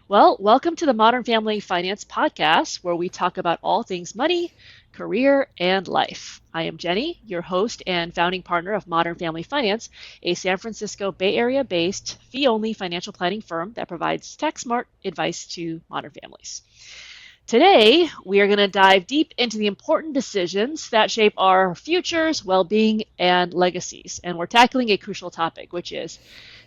Well, welcome to the Modern Family Finance Podcast, where we talk about all things money, career, and life. I am Jenny, your host and founding partner of Modern Family Finance, a San Francisco Bay Area based fee only financial planning firm that provides tax smart advice to modern families. Today, we are going to dive deep into the important decisions that shape our futures, well being, and legacies. And we're tackling a crucial topic, which is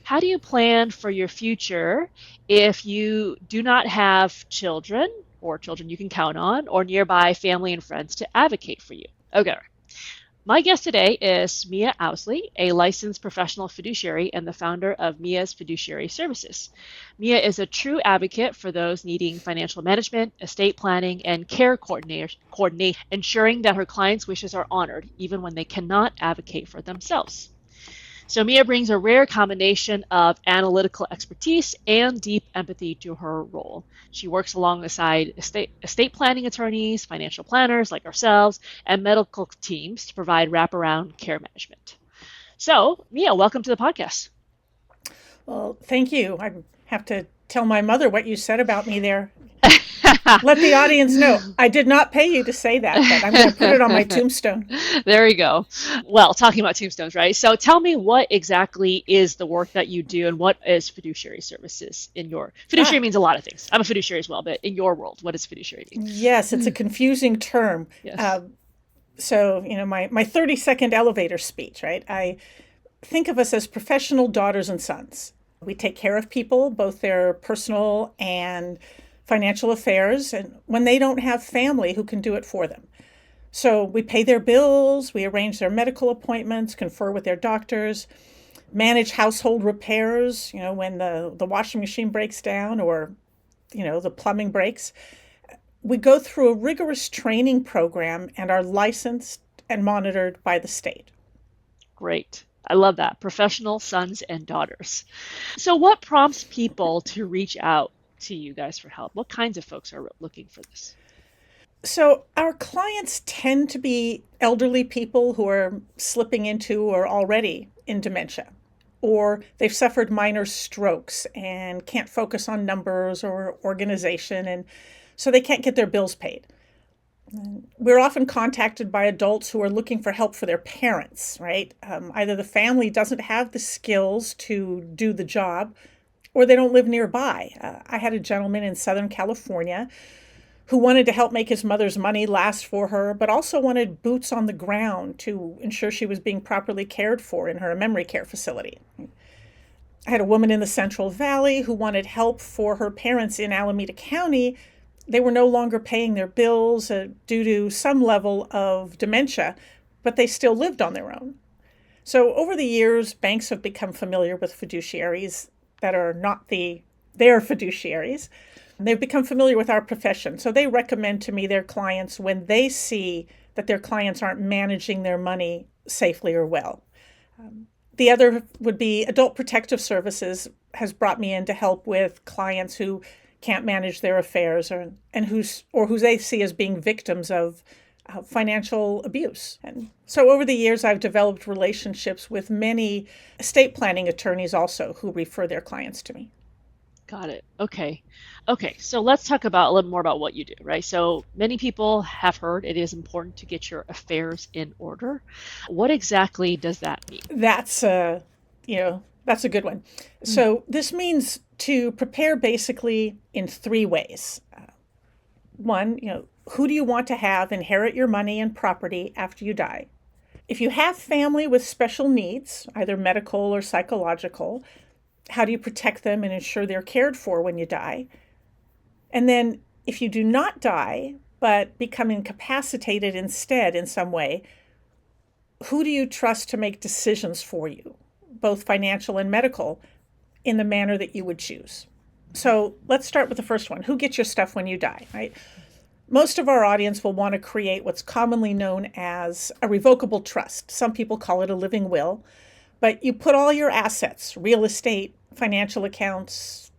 how do you plan for your future if you do not have children or children you can count on or nearby family and friends to advocate for you? Okay. My guest today is Mia Owsley, a licensed professional fiduciary and the founder of Mia's Fiduciary Services. Mia is a true advocate for those needing financial management, estate planning, and care coordinate, ensuring that her clients' wishes are honored even when they cannot advocate for themselves. So Mia brings a rare combination of analytical expertise and deep empathy to her role. She works alongside estate planning attorneys, financial planners like ourselves, and medical teams to provide wraparound care management. So, Mia, welcome to the podcast. Well, thank you. I have to tell my mother what you said about me there. Let the audience know. I did not pay you to say that, but I'm going to put it on my tombstone. There you go. Well, talking about tombstones, right? So tell me, what exactly is the work that you do and what is fiduciary services in your... Fiduciary means a lot of things. I'm a fiduciary as well, but in your world, what does fiduciary mean? Yes, it's a confusing term. Yes. So, my 30-second elevator speech, right? I think of us as professional daughters and sons. We take care of people, both their personal and financial affairs, and when they don't have family who can do it for them. So we pay their bills, we arrange their medical appointments, confer with their doctors, manage household repairs, when the washing machine breaks down or, the plumbing breaks. We go through a rigorous training program and are licensed and monitored by the state. Great. I love that. Professional sons and daughters. So what prompts people to reach out to you guys for help? What kinds of folks are looking for this? So our clients tend to be elderly people who are slipping into or already in dementia, or they've suffered minor strokes and can't focus on numbers or organization, and so they can't get their bills paid. We're often contacted by adults who are looking for help for their parents, right? Either the family doesn't have the skills to do the job, or they don't live nearby. I had a gentleman in Southern California who wanted to help make his mother's money last for her, but also wanted boots on the ground to ensure she was being properly cared for in her memory care facility. I had a woman in the Central Valley who wanted help for her parents in Alameda County. They were no longer paying their bills due to some level of dementia, but they still lived on their own. So over the years, banks have become familiar with fiduciaries that are not their fiduciaries. They've become familiar with our profession. So they recommend to me their clients when they see that their clients aren't managing their money safely or well. The other would be Adult Protective Services has brought me in to help with clients who can't manage their affairs or who they see as being victims of financial abuse. And so over the years, I've developed relationships with many estate planning attorneys also who refer their clients to me. Got it. Okay. So let's talk about a little more about what you do, right? So many people have heard it is important to get your affairs in order. What exactly does that mean? That's a good one. So this means to prepare basically in three ways. One, who do you want to have inherit your money and property after you die? If you have family with special needs, either medical or psychological, how do you protect them and ensure they're cared for when you die? And then if you do not die, but become incapacitated instead in some way, who do you trust to make decisions for you, both financial and medical, in the manner that you would choose? So let's start with the first one. Who gets your stuff when you die, right? Most of our audience will want to create what's commonly known as a revocable trust. Some people call it a living will. But you put all your assets, real estate, financial accounts,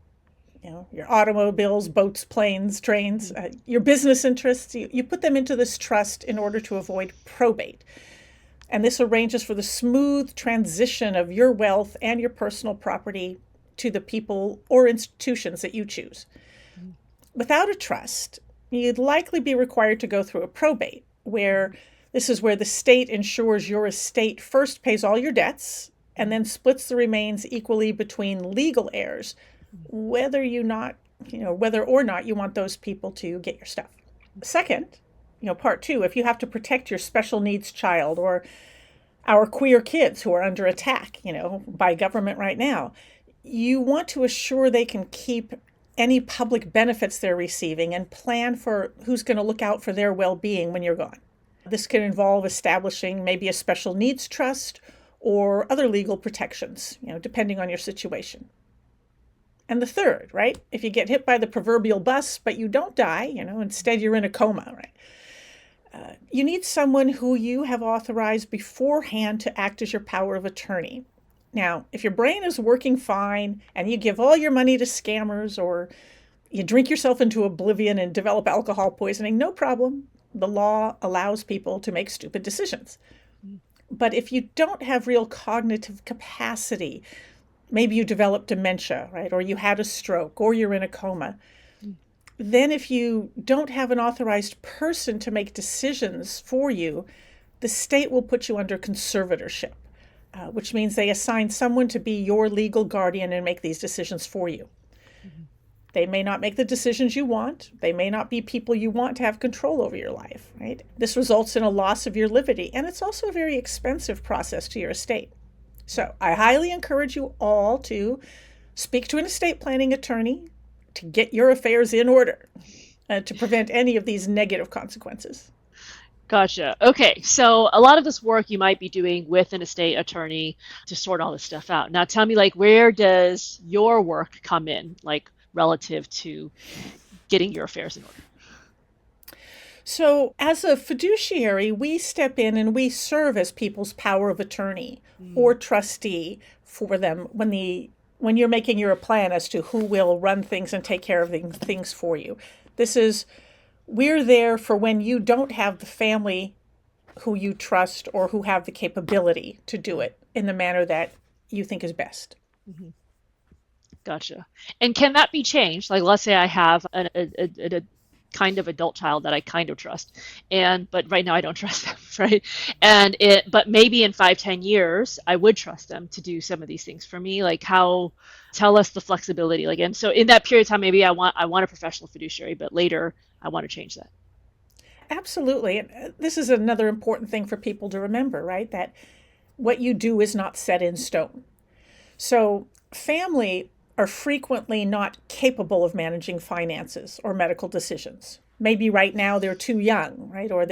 your automobiles, boats, planes, trains, your business interests, you put them into this trust in order to avoid probate. And this arranges for the smooth transition of your wealth and your personal property to the people or institutions that you choose. Without a trust, you'd likely be required to go through a probate, where this is where the state ensures your estate first pays all your debts and then splits the remains equally between legal heirs, whether or not you want those people to get your stuff. Second, part two, if you have to protect your special needs child or our queer kids who are under attack, by government right now, you want to assure they can keep any public benefits they're receiving and plan for who's going to look out for their well-being when you're gone. This can involve establishing maybe a special needs trust or other legal protections, depending on your situation. And the third, right? If you get hit by the proverbial bus, but you don't die, instead you're in a coma, right? You need someone who you have authorized beforehand to act as your power of attorney. Now, if your brain is working fine and you give all your money to scammers or you drink yourself into oblivion and develop alcohol poisoning, no problem. The law allows people to make stupid decisions. But if you don't have real cognitive capacity, maybe you develop dementia, right? Or you had a stroke, or you're in a coma. Then if you don't have an authorized person to make decisions for you, the state will put you under conservatorship, which means they assign someone to be your legal guardian and make these decisions for you. They may not make the decisions you want. They may not be people you want to have control over your life, right? This results in a loss of your liberty, and it's also a very expensive process to your estate. So I highly encourage you all to speak to an estate planning attorney to get your affairs in order, to prevent any of these negative consequences. Gotcha. Okay, so a lot of this work you might be doing with an estate attorney to sort all this stuff out. Now tell me, where does your work come in, relative to getting your affairs in order? So as a fiduciary, we step in and we serve as people's power of attorney or trustee for them when you're making your plan as to who will run things and take care of things for you. We're there for when you don't have the family who you trust or who have the capability to do it in the manner that you think is best. Mm-hmm. Gotcha. And can that be changed? Let's say I have a kind of adult child that I kind of trust, but right now I don't trust them, right? But maybe in 5, 10 years, I would trust them to do some of these things for me. Tell us the flexibility. And so in that period of time, maybe I want a professional fiduciary, but later I want to change that. Absolutely. And this is another important thing for people to remember, right? That what you do is not set in stone. So family are frequently not capable of managing finances or medical decisions. Maybe right now they're too young, right? Or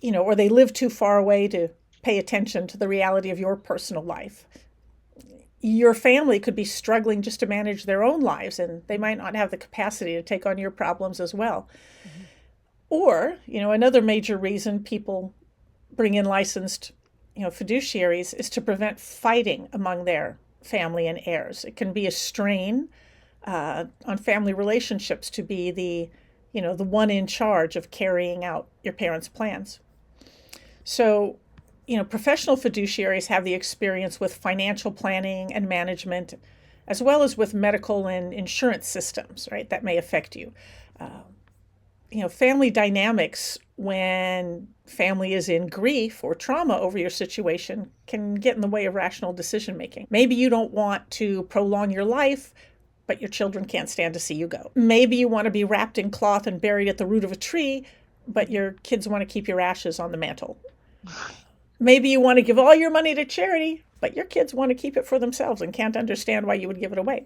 or they live too far away to pay attention to the reality of your personal life. Your family could be struggling just to manage their own lives, and they might not have the capacity to take on your problems as well. Mm-hmm. Or, another major reason people bring in licensed, fiduciaries is to prevent fighting among their family and heirs. It can be a strain on family relationships to be the one in charge of carrying out your parents' plans. So, professional fiduciaries have the experience with financial planning and management, as well as with medical and insurance systems, right, that may affect you. Family dynamics when family is in grief or trauma over your situation can get in the way of rational decision making. Maybe you don't want to prolong your life, but your children can't stand to see you go. Maybe you want to be wrapped in cloth and buried at the root of a tree, but your kids want to keep your ashes on the mantle. Maybe you want to give all your money to charity, but your kids want to keep it for themselves and can't understand why you would give it away.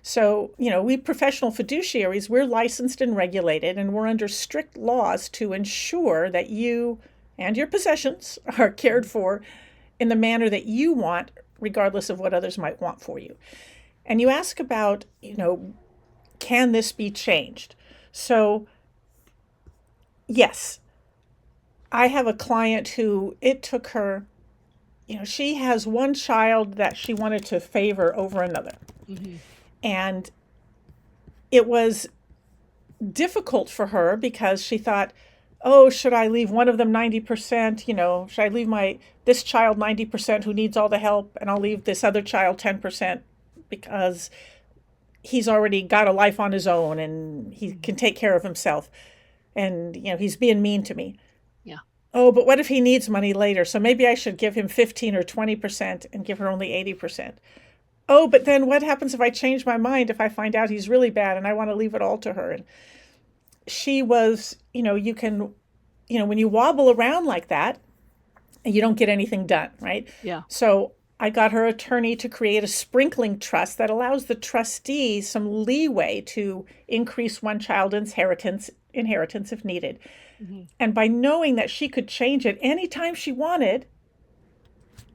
So, we professional fiduciaries, we're licensed and regulated, and we're under strict laws to ensure that you and your possessions are cared for in the manner that you want, regardless of what others might want for you. And you ask about, can this be changed? So, yes, I have a client who it took her, she has one child that she wanted to favor over another. Mm-hmm. And it was difficult for her because she thought, oh, should I leave one of them 90%? Should I leave this child 90% who needs all the help, and I'll leave this other child 10% because he's already got a life on his own and he can take care of himself, and he's being mean to me. Yeah. Oh, but what if he needs money later? So maybe I should give him 15 or 20% and give her only 80%. Oh, but then what happens if I change my mind, if I find out he's really bad and I want to leave it all to her? And she was, you can, when you wobble around like that, you don't get anything done, right? Yeah. So I got her attorney to create a sprinkling trust that allows the trustee some leeway to increase one child's inheritance if needed. Mm-hmm. And by knowing that she could change it anytime she wanted,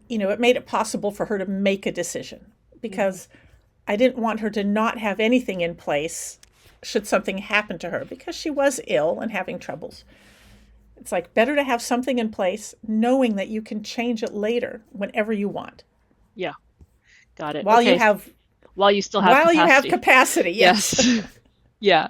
it made it possible for her to make a decision, because I didn't want her to not have anything in place should something happen to her, because she was ill and having troubles. It's like better to have something in place knowing that you can change it later whenever you want. Yeah. Got it. While okay. While you still have while capacity. you have capacity, yes. Yeah.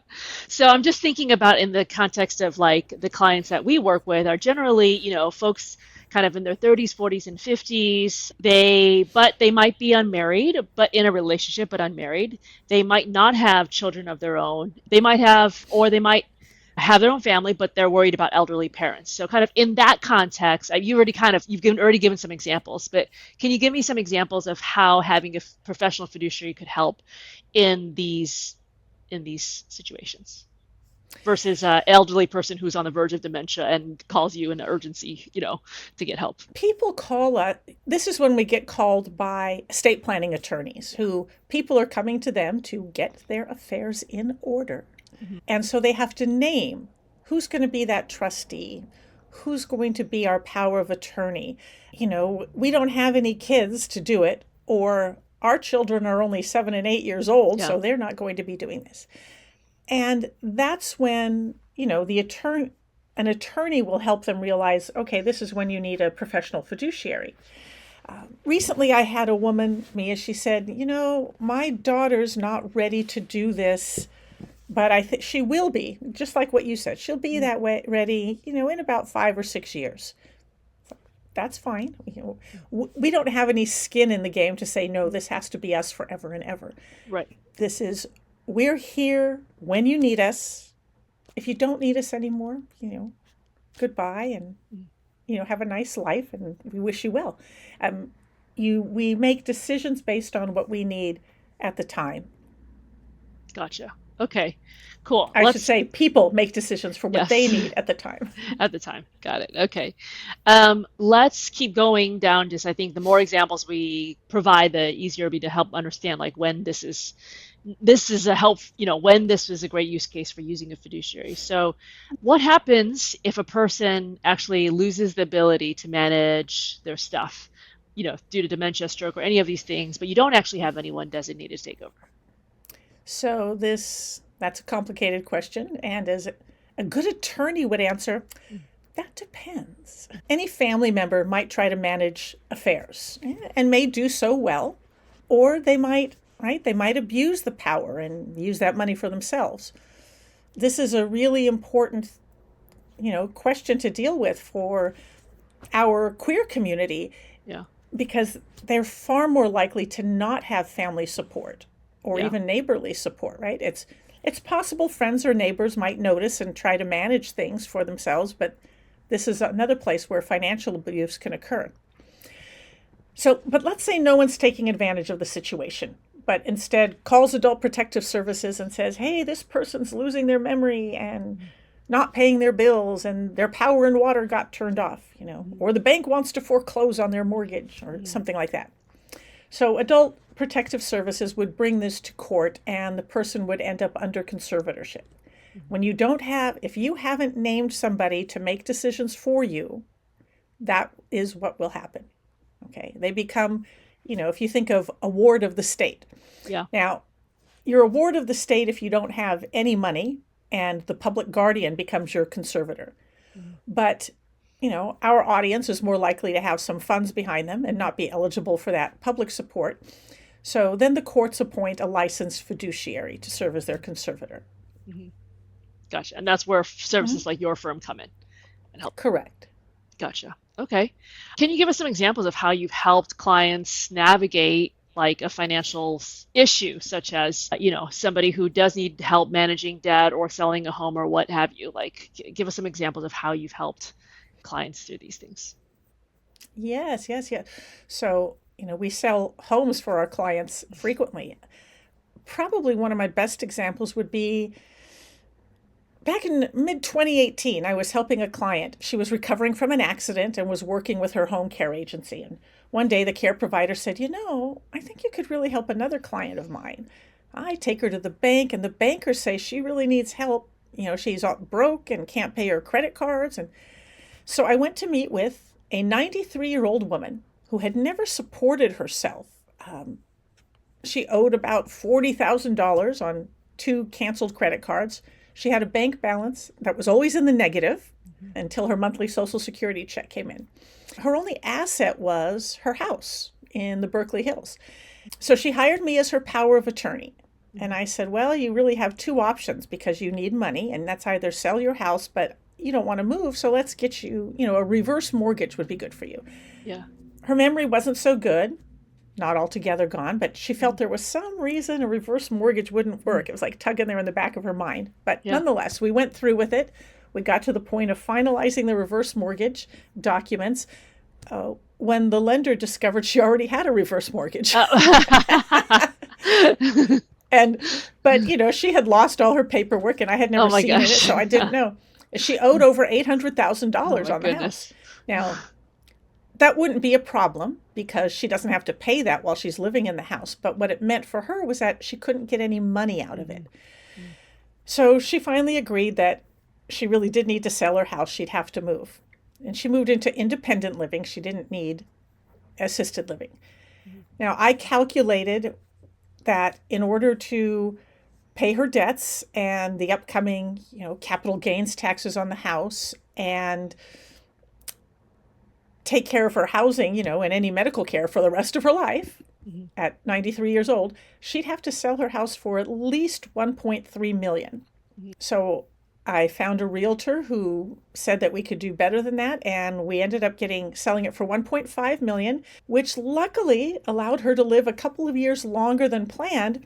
So I'm just thinking about, in the context of like the clients that we work with are generally, folks kind of in their 30s, 40s, and 50s. But they might be unmarried, but in a relationship, but unmarried. They might not have children of their own. They might have their own family, but they're worried about elderly parents. So kind of in that context, you've already given some examples, but can you give me some examples of how having a professional fiduciary could help in these situations versus an elderly person who's on the verge of dementia and calls you in an urgency, to get help? People call us. This is when we get called by estate planning attorneys, who people are coming to them to get their affairs in order. Mm-hmm. And so they have to name who's going to be that trustee, who's going to be our power of attorney. We don't have any kids to do it, or our children are only 7 and 8 years old, so they're not going to be doing this. And that's when, an attorney will help them realize, okay, this is when you need a professional fiduciary. Recently, I had a woman, Mia, she said, my daughter's not ready to do this, but I think she will be, just like what you said. She'll be that way ready, in about 5 or 6 years. That's fine. We don't have any skin in the game to say, no, this has to be us forever and ever. Right. We're here when you need us. If you don't need us anymore, goodbye, and, have a nice life, and we wish you well. We make decisions based on what we need at the time. Gotcha. Okay, cool. I should say people make decisions for what they need at the time. At the time. Got it. Okay. Let's keep going down. I think the more examples we provide, the easier it'll be to help understand like when this is a help, when this is a great use case for using a fiduciary. So what happens if a person actually loses the ability to manage their stuff, due to dementia, stroke, or any of these things, but you don't actually have anyone designated to take over? So that's a complicated question. And as a good attorney would answer, that depends. Any family member might try to manage affairs and may do so well, or they might abuse the power and use that money for themselves. This is a really important, question to deal with for our queer community. Yeah. Because they're far more likely to not have family support or even neighborly support, right? It's possible friends or neighbors might notice and try to manage things for themselves, but this is another place where financial abuse can occur. So, but let's say no one's taking advantage of the situation, but instead calls Adult Protective Services and says, hey, this person's losing their memory and not paying their bills, and their power and water got turned off, or the bank wants to foreclose on their mortgage or something like that. So Adult Protective Services would bring this to court, and the person would end up under conservatorship. When if you haven't named somebody to make decisions for you, that is what will happen. Okay. They become, if you think of a ward of the state. Yeah. Now, you're a ward of the state if you don't have any money, and the public guardian becomes your conservator. Mm-hmm. But our audience is more likely to have some funds behind them and not be eligible for that public support. So then the courts appoint a licensed fiduciary to serve as their conservator. Mm-hmm. Gotcha. And that's where services like your firm come in. Help. Correct. Gotcha. Okay. Can you give us some examples of how you've helped clients navigate like a financial issue, such as, somebody who does need help managing debt or selling a home or what have you? Like, give us some examples of how you've helped clients through these things. Yes, yes, yes. So, we sell homes for our clients frequently. Probably one of my best examples would be back in mid 2018. I was helping a client. She was recovering from an accident and was working with her home care agency. And one day the care provider said, I think you could really help another client of mine. I take her to the bank, and the bankers say she really needs help. She's broke and can't pay her credit cards. And so I went to meet with a 93-year-old woman who had never supported herself. She owed about $40,000 on two canceled credit cards. She had a bank balance that was always in the negative until her monthly Social Security check came in. Her only asset was her house in the Berkeley Hills. So she hired me as her power of attorney. And I said, well, you really have two options because you need money, and that's either sell your house, but you don't want to move, so let's get you, a reverse mortgage would be good for you. Yeah. Her memory wasn't so good, not altogether gone, but she felt there was some reason a reverse mortgage wouldn't work. It was like tugging there in the back of her mind. But Yeah. nonetheless, we went through with it. We got to the point of finalizing the reverse mortgage documents when the lender discovered she already had a reverse mortgage. But she had lost all her paperwork, and I had Oh never my seen it, gosh. so I didn't know. She owed over Oh $800,000 my on the house. goodness. Now, that wouldn't be a problem because she doesn't have to pay that while she's living in the house. But what it meant for her was that she couldn't get any money out of it. So she finally agreed that she really did need to sell her house. She'd have to move. And she moved into independent living. She didn't need assisted living. Now, I calculated that in order to pay her debts and the upcoming, capital gains taxes on the house and take care of her housing, and any medical care for the rest of her life at 93 years old, she'd have to sell her house for at least 1.3 million. So I found a realtor who said that we could do better than that, and we ended up selling it for 1.5 million, which luckily allowed her to live a couple of years longer than planned.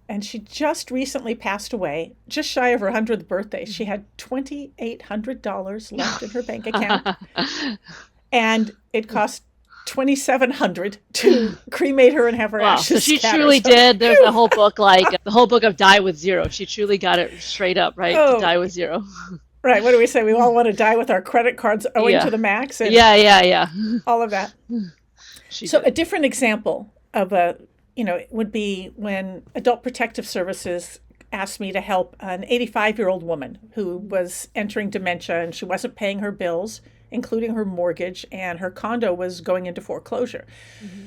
And she just recently passed away, just shy of her 100th birthday. She had $2,800 left in her bank account, and it cost $2,700 to cremate her and have her Wow. So ashes she scattered. truly So, did. There's a whole book, like the whole book of Die with Zero. She truly got it straight up, right? To oh, die with zero. right. What do we say? We all want to die with our credit cards owing Yeah. to the max and Yeah. all of that. She So a did. different example of would be when Adult Protective Services asked me to help an 85-year-old woman who was entering dementia, and she wasn't paying her bills, including her mortgage, and her condo was going into foreclosure.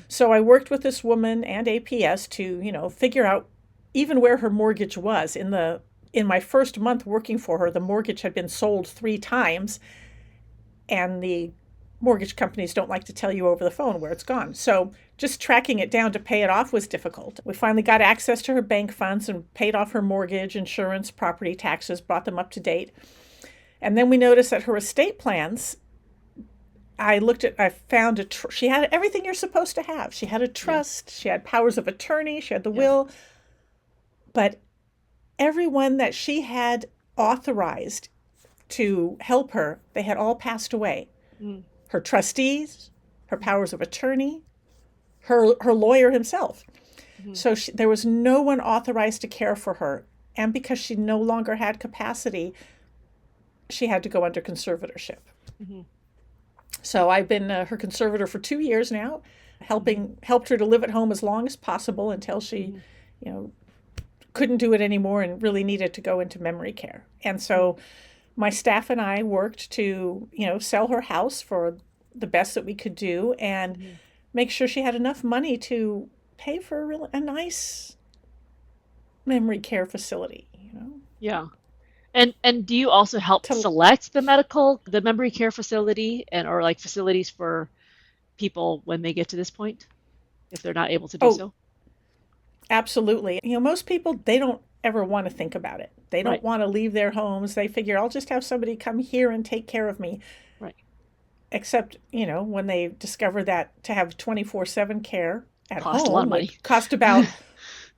So I worked with this woman and APS to, figure out even where her mortgage was. In my first month working for her, the mortgage had been sold 3 times, and the mortgage companies don't like to tell you over the phone where it's gone. So just tracking it down to pay it off was difficult. We finally got access to her bank funds and paid off her mortgage, insurance, property taxes, brought them up to date. And then we noticed that her estate plans, I found she had everything you're supposed to have. She had a trust, she had powers of attorney, she had the will, but everyone that she had authorized to help her, they had all passed away. Her trustees, her powers of attorney, her lawyer himself. So there was no one authorized to care for her. And because she no longer had capacity, she had to go under conservatorship. So I've been her conservator for 2 years now, helped her to live at home as long as possible until she, couldn't do it anymore and really needed to go into memory care. And so my staff and I worked to, sell her house for the best that we could do and make sure she had enough money to pay for a nice memory care facility. Yeah. And do you also help To, select the memory care facility or like facilities for people when they get to this point, if they're not able to do oh, so? absolutely. Most people, they don't ever want to think about it. They don't Right. want to leave their homes. They figure, I'll just have somebody come here and take care of me. Right. Except, when they discover that to have 24/7 care at Cost a lot of home money. would cost about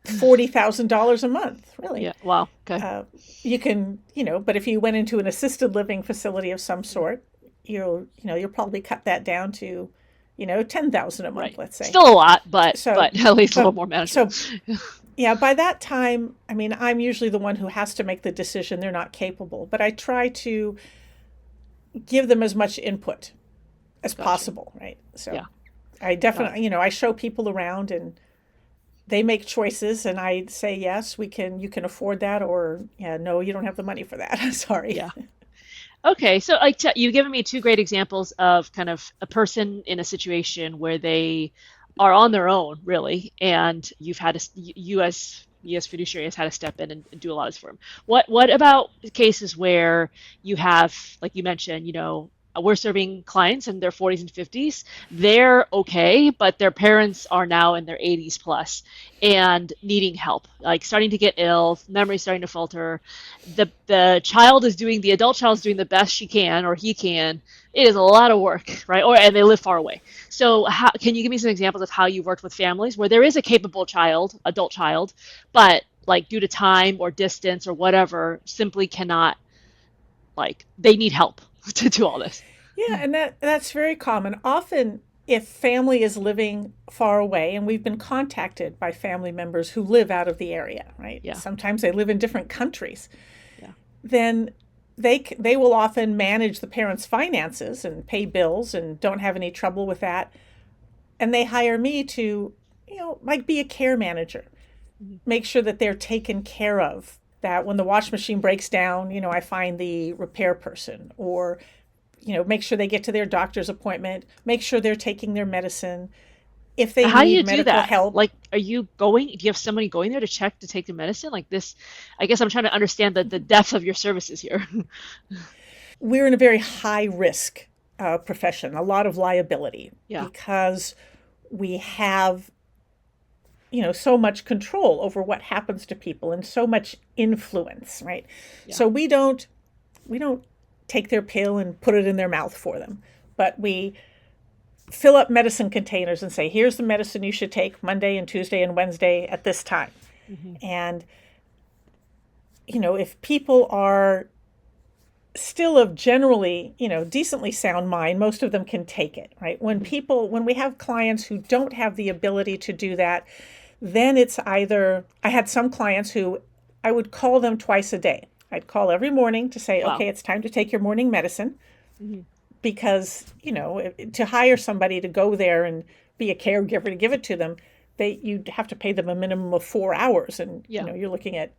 $40,000 a month, really. Yeah. Wow. Okay. Uh, you can, but if you went into an assisted living facility of some sort, you'll probably cut that down to, 10,000 a month, Right. let's say. Still a lot, but So, at least a little but more manageable. so yeah, by that time, I mean, I'm usually the one who has to make the decision. They're not capable, but I try to give them as much input as Gotcha. possible, right? So Yeah. I Got it. definitely, I show people around and they make choices and I say, yes, you can afford that, or yeah, no, you don't have the money for that. Sorry. Yeah. Okay, so like you've given me two great examples of kind of a person in a situation where they are on their own, really, and you've had to, you as fiduciary has had to step in and do a lot of this for them. What about cases where you have, like you mentioned, we're serving clients in their 40s and 50s. They're okay, but their parents are now in their 80s plus and needing help, like starting to get ill, memory starting to falter. The adult child is doing the best she can or he can. It is a lot of work, right? And they live far away. So can you give me some examples of how you've worked with families where there is a capable child, adult child, but like due to time or distance or whatever, simply cannot, like they need help to do all this. Yeah, and that's very common. Often if family is living far away and we've been contacted by family members who live out of the area, right? Yeah, Sometimes they live in different countries. yeah. Then they will often manage the parents' finances and pay bills and don't have any trouble with that. And they hire me to, like be a care manager, Mhm. make sure that they're taken care of. That when the wash machine breaks down, I find the repair person, or make sure they get to their doctor's appointment, make sure they're taking their medicine. If they How do need you do medical that? help, Like, do you have somebody going there to check to take the medicine? Like this, I guess I'm trying to understand the depth of your services here. we're in a very high risk profession, a lot of liability, Yeah, because we have, so much control over what happens to people and so much influence, right? yeah. So we don't take their pill and put it in their mouth for them, but we fill up medicine containers and say, here's the medicine you should take Monday and Tuesday and Wednesday at this time. Hmm. And, if people are still of generally, decently sound mind, most of them can take it, right? When we have clients who don't have the ability to do that, then it's either, I had some clients who I would call them twice a day. I'd call every morning to say, Wow. okay, it's time to take your morning medicine, Hmm. because, to hire somebody to go there and be a caregiver to give it to them, you'd have to pay them a minimum of 4 hours. And, Yeah, you're looking at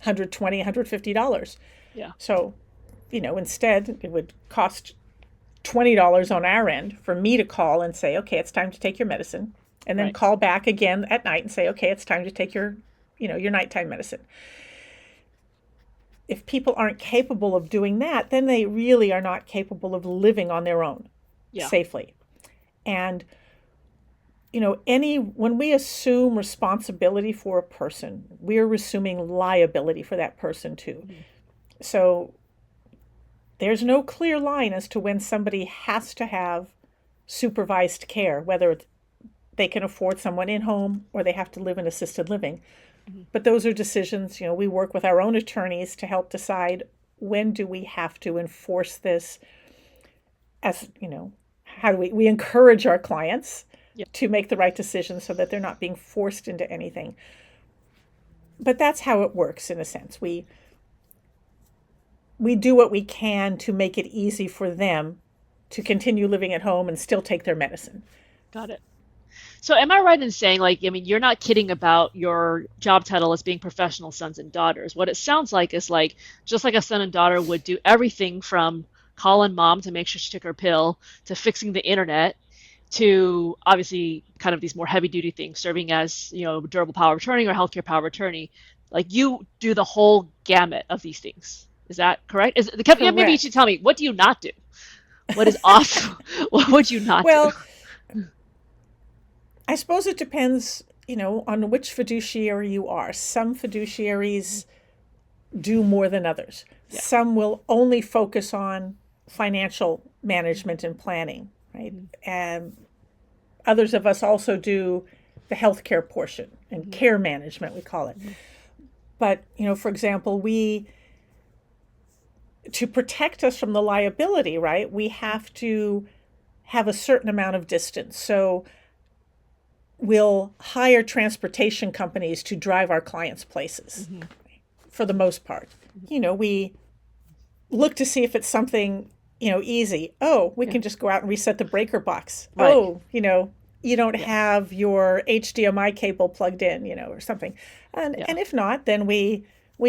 $120, $150. yeah. So, instead it would cost $20 on our end for me to call and say, okay, it's time to take your medicine. And then Right. call back again at night and say, okay, it's time to take your nighttime medicine. If people aren't capable of doing that, then they really are not capable of living on their own Yeah. safely. And when we assume responsibility for a person, we're assuming liability for that person too. Mhm. So there's no clear line as to when somebody has to have supervised care, whether they can afford someone in home or they have to live in assisted living. Mhm. But those are decisions, we work with our own attorneys to help decide, when do we have to enforce this. As how do we encourage our clients Yeah. to make the right decision so that they're not being forced into anything. But that's how it works, in a sense. We do what we can to make it easy for them to continue living at home and still take their medicine. Got it. So am I right in saying, like, I mean, you're not kidding about your job title as being professional sons and daughters. What it sounds like is like, just like a son and daughter would do everything from calling mom to make sure she took her pill, to fixing the internet, to obviously kind of these more heavy duty things, serving as, durable power of attorney or healthcare power of attorney. Like you do the whole gamut of these things. Is that correct? Yeah, maybe you should Correct. tell me, what do you not do? What is off? What would you not do? Well, I suppose it depends, on which fiduciary you are. Some fiduciaries do more than others. Yeah. Some will only focus on financial management and planning, right? And others of us also do the healthcare portion and care management, we call it. But, for example, to protect us from the liability, right, we have to have a certain amount of distance. So we'll hire transportation companies to drive our clients places for the most part. We look to see if it's something, easy. Oh, we can just go out and reset the breaker box. Right. Oh, you don't have your HDMI cable plugged in, or something. And if not, then we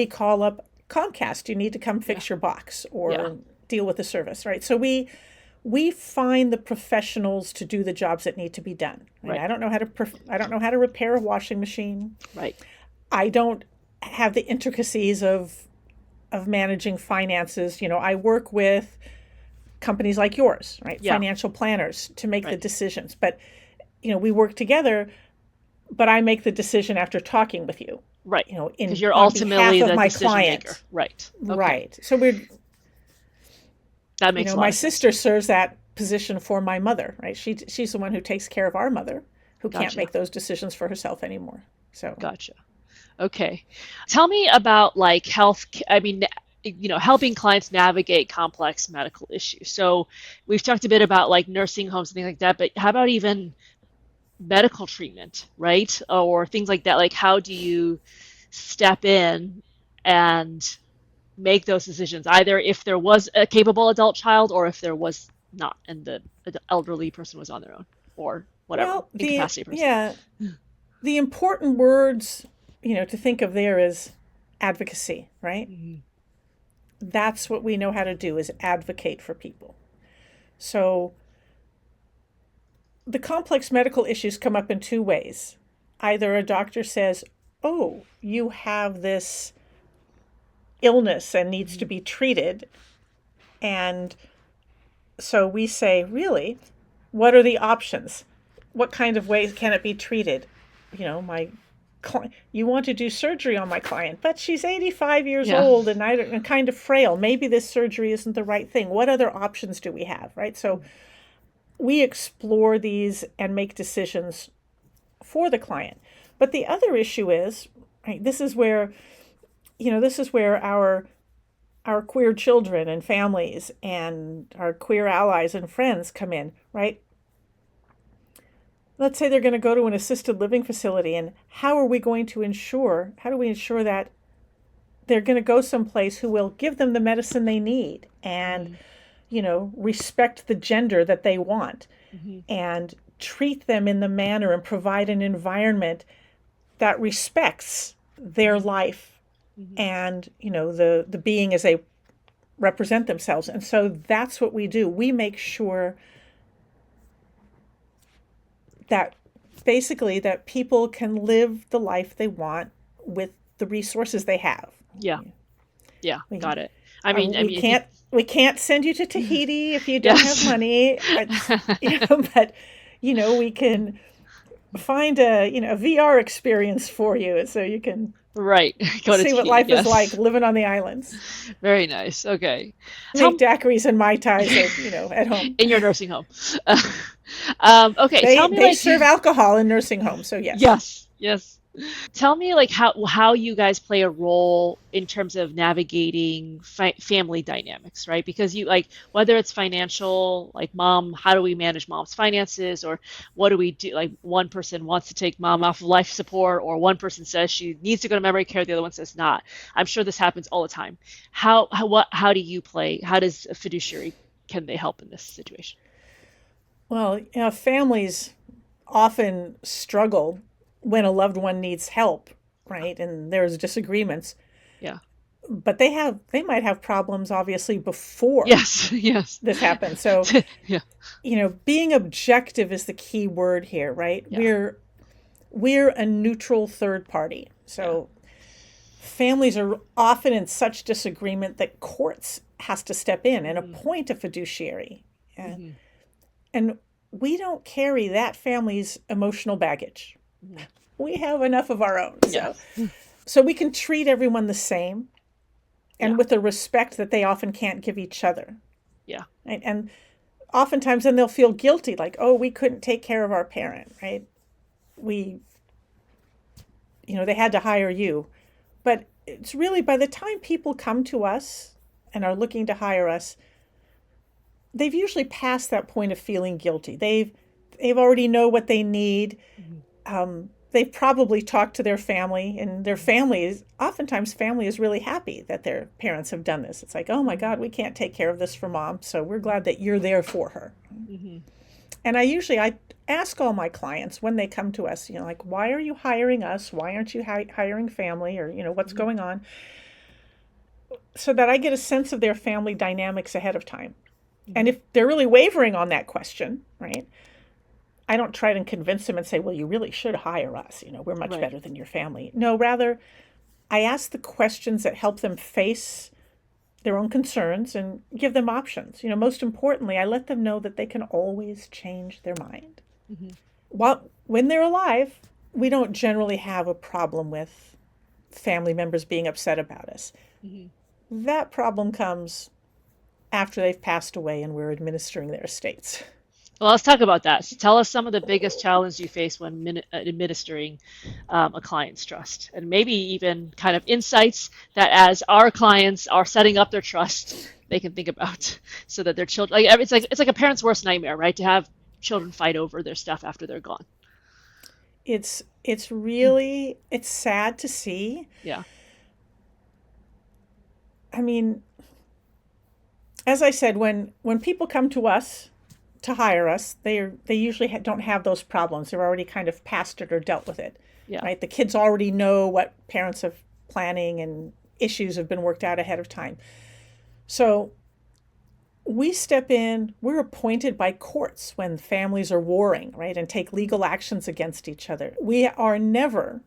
call up Comcast. You need to come fix your box or deal with the service, right? So we find the professionals to do the jobs that need to be done. Right? I don't know how to repair a washing machine. Right. I don't have the intricacies of managing finances. I work with companies like yours, right? Yeah. Financial planners to make the decisions. But we work together, but I make the decision after talking with you. Right. Because you're ultimately the my decision client. maker. Right. Okay. Right. So that makes a lot my of sense. sister serves that position for my mother, right? She's the one who takes care of our mother, who can't make those decisions for herself anymore. So Gotcha. Okay. Tell me about helping clients navigate complex medical issues. So we've talked a bit about like nursing homes and things like that, but how about even medical treatment, right? Or things like that. Like how do you step in and make those decisions, either if there was a capable adult child or if there was not, and the elderly person was on their own or whatever, incapacitated person. The important words, to think of there is advocacy, right? That's what we know how to do, is advocate for people. So the complex medical issues come up in two ways. Either a doctor says, oh, you have this illness and needs to be treated. And so we say, really, what are the options? What kind of ways can it be treated? You want to do surgery on my client, but she's 85 years old and kind of frail. Maybe this surgery isn't the right thing. What other options do we have, right? So we explore these and make decisions for the client. But the other issue is, right, this is where our queer children and families and our queer allies and friends come in, right? Let's say they're going to go to an assisted living facility, and how do we ensure that they're going to go someplace who will give them the medicine they need and, respect the gender that they want and treat them in the manner and provide an environment that respects their life and, the being as they represent themselves. And so that's what we do. We make sure that basically that people can live the life they want with the resources they have. Yeah. Got it. We can't send you to Tahiti if you don't have money. But we can find a VR experience for you so you can see what life is like living on the islands. Very nice. Okay. Make daiquiris and mai tais at home in your nursing home. Okay. They serve alcohol in nursing homes, so yes. Yes. Tell me how you guys play a role in terms of navigating family dynamics, right? Because whether it's financial, like mom, how do we manage mom's finances, or what do we do? Like one person wants to take mom off of life support, or one person says she needs to go to memory care, the other one says not. I'm sure this happens all the time. How do you play? How does a fiduciary, can they help in this situation? Well, families often struggle when a loved one needs help, right? And there's disagreements. Yeah. But they might have problems obviously before yes this happens. So being objective is the key word here, right? Yeah. We're a neutral third party. So families are often in such disagreement that courts has to step in and appoint a fiduciary. And we don't carry that family's emotional baggage. We have enough of our own. So we can treat everyone the same. Yeah. and with a respect that they often can't give each other. Yeah. Right? And oftentimes then they'll feel guilty, like, oh, we couldn't take care of our parent, right? We, they had to hire you. But it's really by the time people come to us and are looking to hire us, they've usually passed that point of feeling guilty. They've already know what they need. Mhm. They've probably talked to their family, and their family is oftentimes family is really happy that their parents have done this. It's like, oh my God, we can't take care of this for mom, so we're glad that you're there for her. Mhm. And I ask all my clients when they come to us, like, why are you hiring us? Why aren't you hiring family? Or, what's Mhm. going on? So that I get a sense of their family dynamics ahead of time. And Mhm. if they're really wavering on that question, right, I don't try to convince them and say, well, you really should hire us. We're much Right. better than your family. No, rather, I ask the questions that help them face their own concerns and give them options. Most importantly, I let them know that they can always change their mind. Mhm. When they're alive, we don't generally have a problem with family members being upset about us. Mhm. That problem comes after they've passed away and we're administering their estates. Well, let's talk about that. So tell us some of the biggest challenges you face when administering a client's trust, and maybe even kind of insights that as our clients are setting up their trust, they can think about so that their children, like it's like a parent's worst nightmare, right? To have children fight over their stuff after they're gone. It's sad to see. Yeah. I mean, as I said, when people come to us to hire us, they usually don't have those problems. They're already kind of past it or dealt with it, Yeah. right? The kids already know what parents have planning and issues have been worked out ahead of time. So we step in, we're appointed by courts when families are warring, right, and take legal actions against each other. We are never,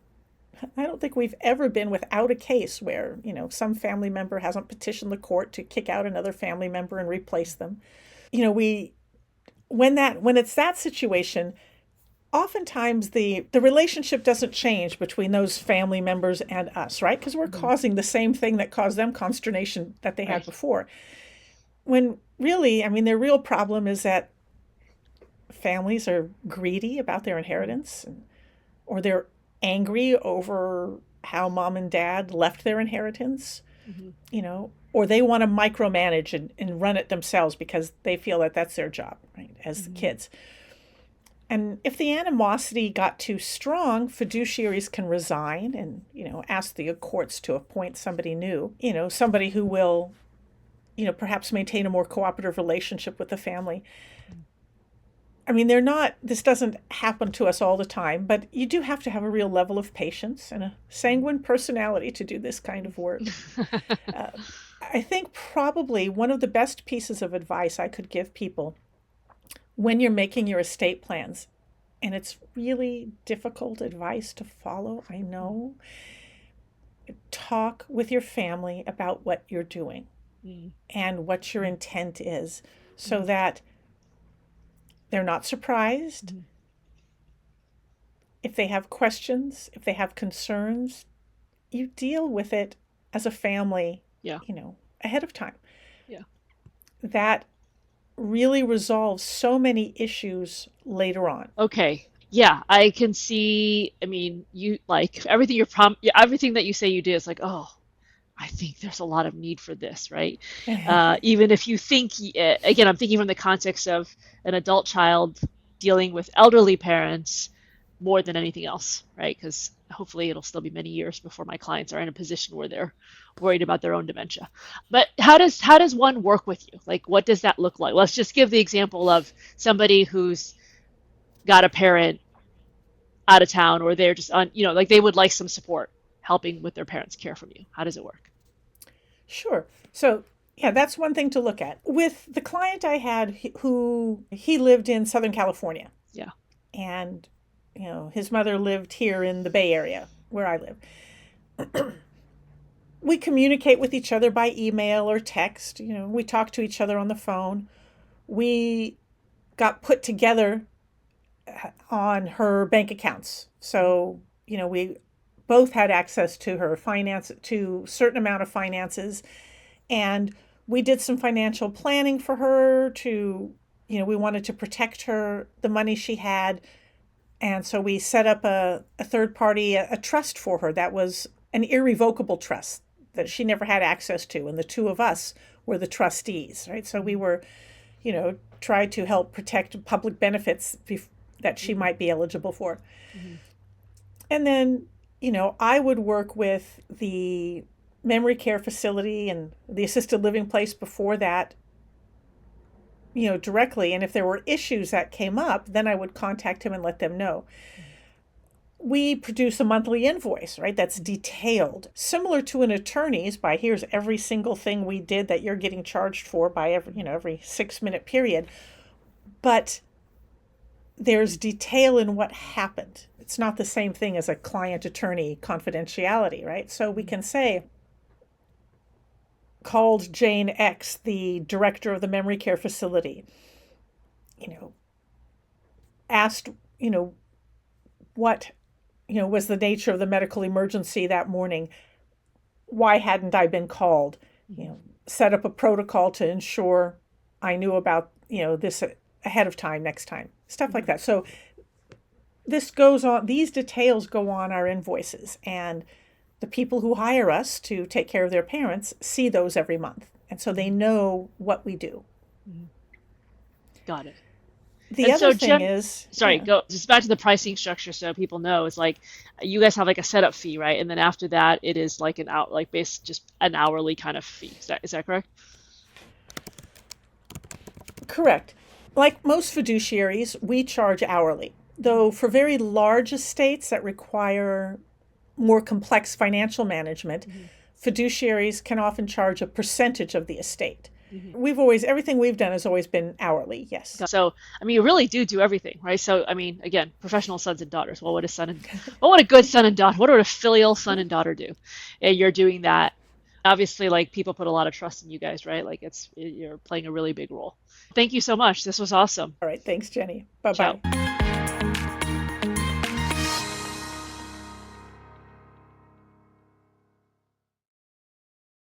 I don't think we've ever been without a case where, some family member hasn't petitioned the court to kick out another family member and replace them. We when it's that situation, oftentimes the relationship doesn't change between those family members and us, right? Because we're Hmm. causing the same thing that caused them consternation that they had Right. before. When really, I mean, their real problem is that families are greedy about their Hmm. inheritance, or they're angry over how mom and dad left their inheritance, Hmm. or they want to micromanage and run it themselves because they feel that that's their job, right, as the Hmm. kids. And if the animosity got too strong, fiduciaries can resign and, ask the courts to appoint somebody new, somebody who will, perhaps maintain a more cooperative relationship with the family. I mean, this doesn't happen to us all the time, but you do have to have a real level of patience and a sanguine personality to do this kind of work. Uh, I think probably one of the best pieces of advice I could give people when you're making your estate plans, and it's really difficult advice to follow, I know, talk with your family about what you're doing Hmm. and what your intent is so Hmm. that they're not surprised. Hmm. If they have questions, if they have concerns, you deal with it as a family, Yeah. ahead of time. Yeah. That really resolves so many issues later on. Okay. Yeah, I can see. I mean, you like everything yeah, everything that you say you did is like, oh, I think there's a lot of need for this, right? Even if you think, again, I'm thinking from the context of an adult child dealing with elderly parents more than anything else, right? Because hopefully it'll still be many years before my clients are in a position where they're worried about their own dementia. But how does one work with you? Like, what does that look like? Let's just give the example of somebody who's got a parent out of town, or they're just on, like they would like some support helping with their parents' care from you. How does it work? Sure. So, yeah, that's one thing to look at. With the client I had who he lived in Southern California, Yeah. and his mother lived here in the Bay Area where I live. We communicate with each other by email or text. We talk to each other on the phone. We got put together on her bank accounts. So, we both had access to her finance, to a certain amount of finances. And we did some financial planning for her to, we wanted to protect her, the money she had. And so we set up a third party, a trust for her that was an irrevocable trust that she never had access to. And the two of us were the trustees, right? So we were, tried to help protect public benefits that she might be eligible for. Mm-hmm. And then, I would work with the memory care facility and the assisted living place before that, directly. And if there were issues that came up, then I would contact him and let them know. We produce a monthly invoice, right? That's detailed, similar to an attorney's by here's every single thing we did that you're getting charged for by every 6-minute period. But there's detail in what happened. It's not the same thing as a client-attorney confidentiality, right? So we can say, called Jane X, the director of the memory care facility, asked, what, was the nature of the medical emergency that morning. Why hadn't I been called? Set up a protocol to ensure I knew about, this ahead of time, next time, stuff like that. So this goes on, these details go on our invoices, and the people who hire us to take care of their parents see those every month. And so they know what we do. Got it. The other thing is... Sorry, go just back to the pricing structure so people know. It's like you guys have like a setup fee, right? And then after that, it is like just an hourly kind of fee. Is that correct? Correct. Like most fiduciaries, we charge hourly. Though for very large estates that require more complex financial management, fiduciaries can often charge a percentage of the estate. Everything we've done has always been hourly, yes. So, you really do everything, right? So, again, professional sons and daughters. What would a good son and daughter, what would a filial son and daughter do? And you're doing that. Obviously, like, people put a lot of trust in you guys, right? Like, you're playing a really big role. Thank you so much. This was awesome. All right. Thanks, Jenny. Bye-bye. Ciao.